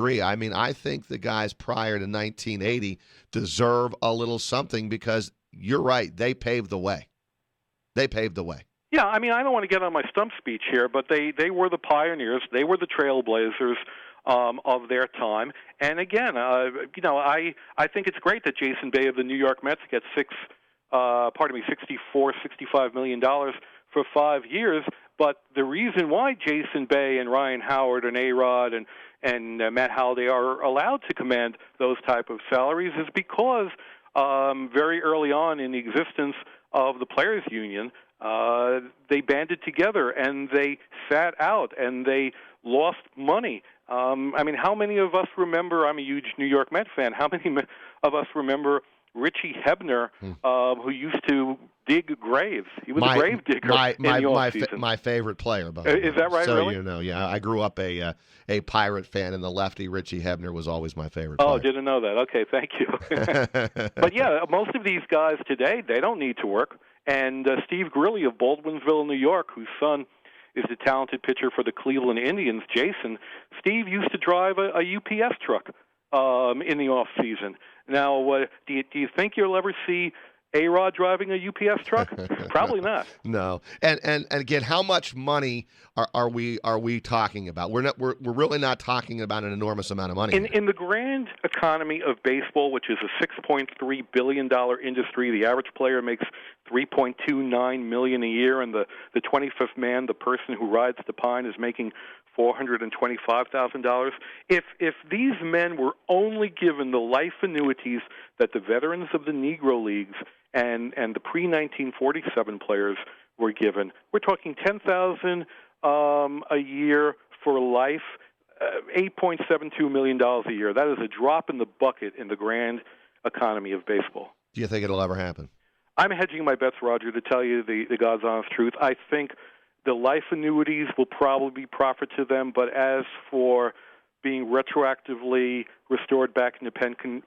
agree. I mean, I think the guys prior to 1980 deserve a little something because you're right. They paved the way. They paved the way. Yeah, I mean, I don't want to get on my stump speech here, but they were the pioneers. They were the trailblazers of their time. And again, I think it's great that Jason Bay of the New York Mets gets $65 million for 5 years. But the reason why Jason Bay and Ryan Howard and A-Rod and Matt Halliday are allowed to command those type of salaries is because very early on in the existence of the Players Union, they banded together and they sat out and they lost money. I mean, how many of us remember, I'm a huge New York Met fan, how many of us remember Richie Hebner, who used to dig graves? He was a grave digger in the off-season. My favorite player, by the way. Is that right, so really? You know, yeah. I grew up a Pirate fan, and the lefty Richie Hebner was always my favorite player. Oh, didn't know that. Okay, thank you. But yeah, most of these guys today, they don't need to work. And Steve Grilly of Baldwinsville, New York, whose son is the talented pitcher for the Cleveland Indians, Jason, Steve used to drive a UPS truck in the off-season. Now, do you think you'll ever see A-Rod driving a UPS truck? Probably not. No. And again, how much money are we talking about? We're really not talking about an enormous amount of money. In the grand economy of baseball, which is a $6.3 billion industry, the average player makes $3.29 million a year, and the 25th man, the person who rides the pine, is making $425,000. If these men were only given the life annuities that the veterans of the Negro Leagues and the pre-1947 players were given, we're talking $10,000 a year for life, $8.72 million a year. That is a drop in the bucket in the grand economy of baseball. Do you think it'll ever happen? I'm hedging my bets, Roger, to tell you the God's honest truth. I think the life annuities will probably be profit to them, but as for being retroactively restored back into pension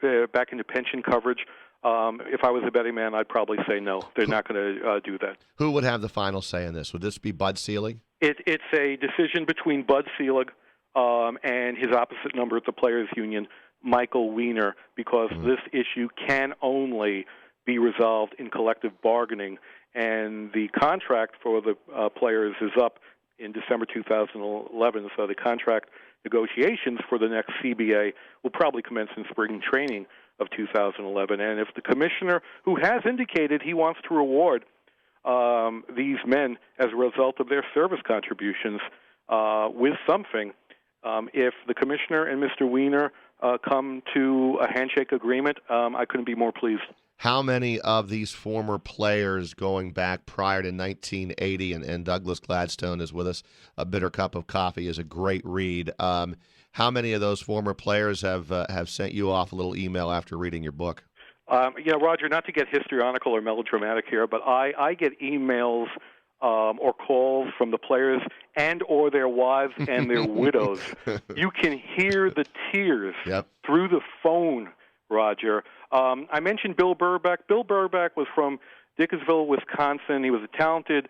coverage, if I was a betting man, I'd probably say no. They're not going to do that. Who would have the final say in this? Would this be Bud Selig? It's a decision between Bud Selig and his opposite number at the Players Union, Michael Weiner, because this issue can only be resolved in collective bargaining. And the contract for the players is up in December 2011, so the contract negotiations for the next CBA will probably commence in spring training of 2011. And if the commissioner, who has indicated he wants to reward these men as a result of their service contributions with something, if the commissioner and Mr. Weiner come to a handshake agreement, I couldn't be more pleased. How many of these former players going back prior to 1980, and Douglas Gladstone is with us, A Bitter Cup of Coffee is a great read. How many of those former players have sent you off a little email after reading your book? Roger, not to get histrionical or melodramatic here, but I get emails or calls from the players and or their wives and their widows. You can hear the tears through the phone, Roger. I mentioned Bill Burback. Bill Burback was from Dickinsville, Wisconsin. He was a talented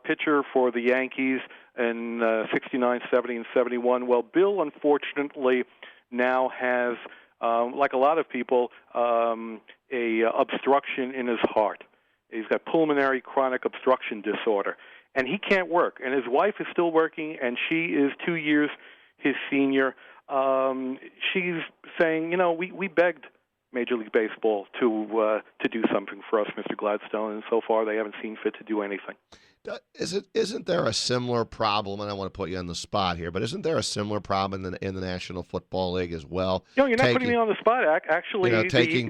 pitcher for the Yankees in 69, 70, and 71. Well, Bill, unfortunately, now has, like a lot of people, a obstruction in his heart. He's got pulmonary chronic obstruction disorder, and he can't work. And his wife is still working, and she is 2 years his senior. She's saying, we begged Major League Baseball to do something for us, Mr. Gladstone, and so far they haven't seen fit to do anything. Isn't there a similar problem, and I want to put you on the spot here, but isn't there a similar problem in the National Football League as well? You're not putting me on the spot. Actually, taking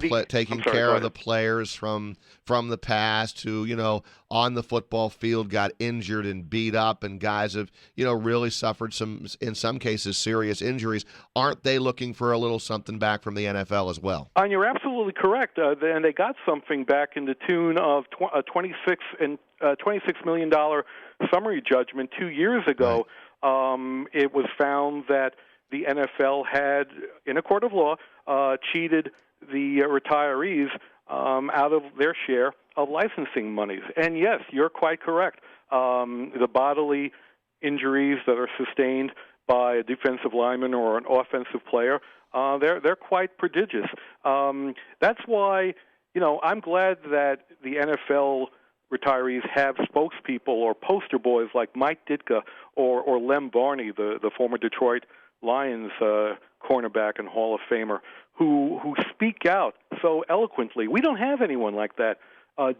care of the players from the past who, on the football field got injured and beat up, and guys have, really suffered in some cases, serious injuries. Aren't they looking for a little something back from the NFL as well? And you're absolutely correct. And they got something back in the tune of $26 million summary judgment 2 years ago. Right. It was found that the NFL had, in a court of law, cheated the retirees out of their share of licensing monies. And yes, you're quite correct. The bodily injuries that are sustained by a defensive lineman or an offensive player, they're quite prodigious. That's why, I'm glad that the NFL retirees have spokespeople or poster boys like Mike Ditka or Lem Barney, the former Detroit Lions cornerback and Hall of Famer, who speak out so eloquently. We don't have anyone like that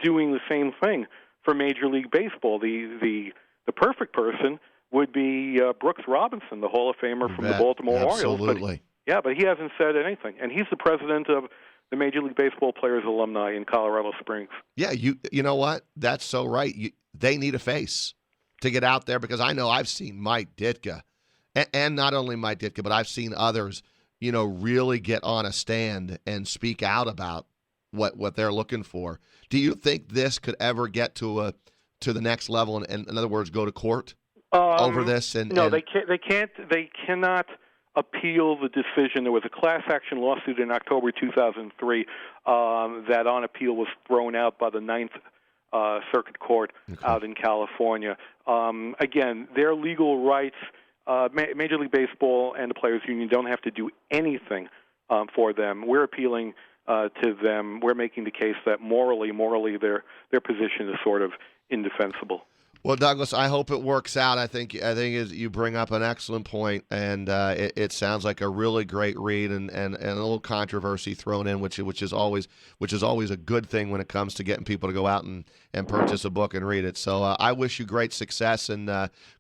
doing the same thing for Major League Baseball. The perfect person would be Brooks Robinson, the Hall of Famer from the Baltimore Orioles. Absolutely. But he hasn't said anything, and he's the president of the Major League Baseball Players Alumni in Colorado Springs. Yeah, you know what? That's so right. They need a face to get out there, because I know I've seen Mike Ditka, and not only Mike Ditka, but I've seen others, really get on a stand and speak out about what they're looking for. Do you think this could ever get to the next level, and in other words, go to court over this? No, they can't. They cannot appeal the decision. There was a class action lawsuit in October 2003 that on appeal was thrown out by the Ninth Circuit Court out in California. Again, their legal rights, Major League Baseball and the Players Union don't have to do anything for them. We're appealing to them. We're making the case that morally their position is sort of indefensible. Well, Douglas, I hope it works out. I think you bring up an excellent point, and it sounds like a really great read, and a little controversy thrown in, which is always a good thing when it comes to getting people to go out and purchase a book and read it. So I wish you great success and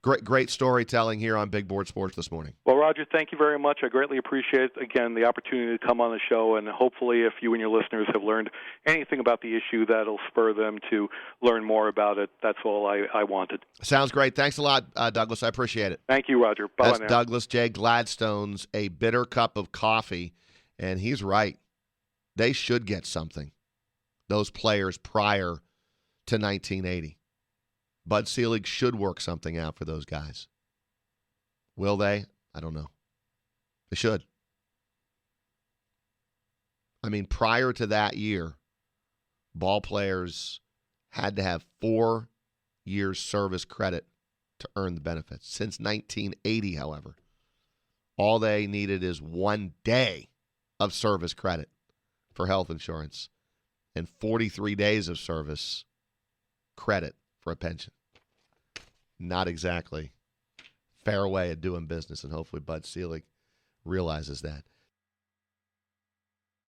great storytelling here on Big Board Sports this morning. Well, Rodger, thank you very much. I greatly appreciate, again, the opportunity to come on the show, and hopefully if you and your listeners have learned anything about the issue, that'll spur them to learn more about it. That's all I wanted. Sounds great. Thanks a lot, Douglas. I appreciate it. Thank you, Rodger. Bye That's now. Douglas J. Gladstone's A Bitter Cup of Coffee, and he's right. They should get something, those players prior to 1980. Bud Selig should work something out for those guys. Will they? I don't know. They should. I mean, prior to that year, ball players had to have 4 years service credit to earn the benefits. Since 1980, however, all they needed is 1 day of service credit for health insurance and 43 days of service credit for a pension. Not exactly fair way of doing business, and hopefully Bud Selig realizes that.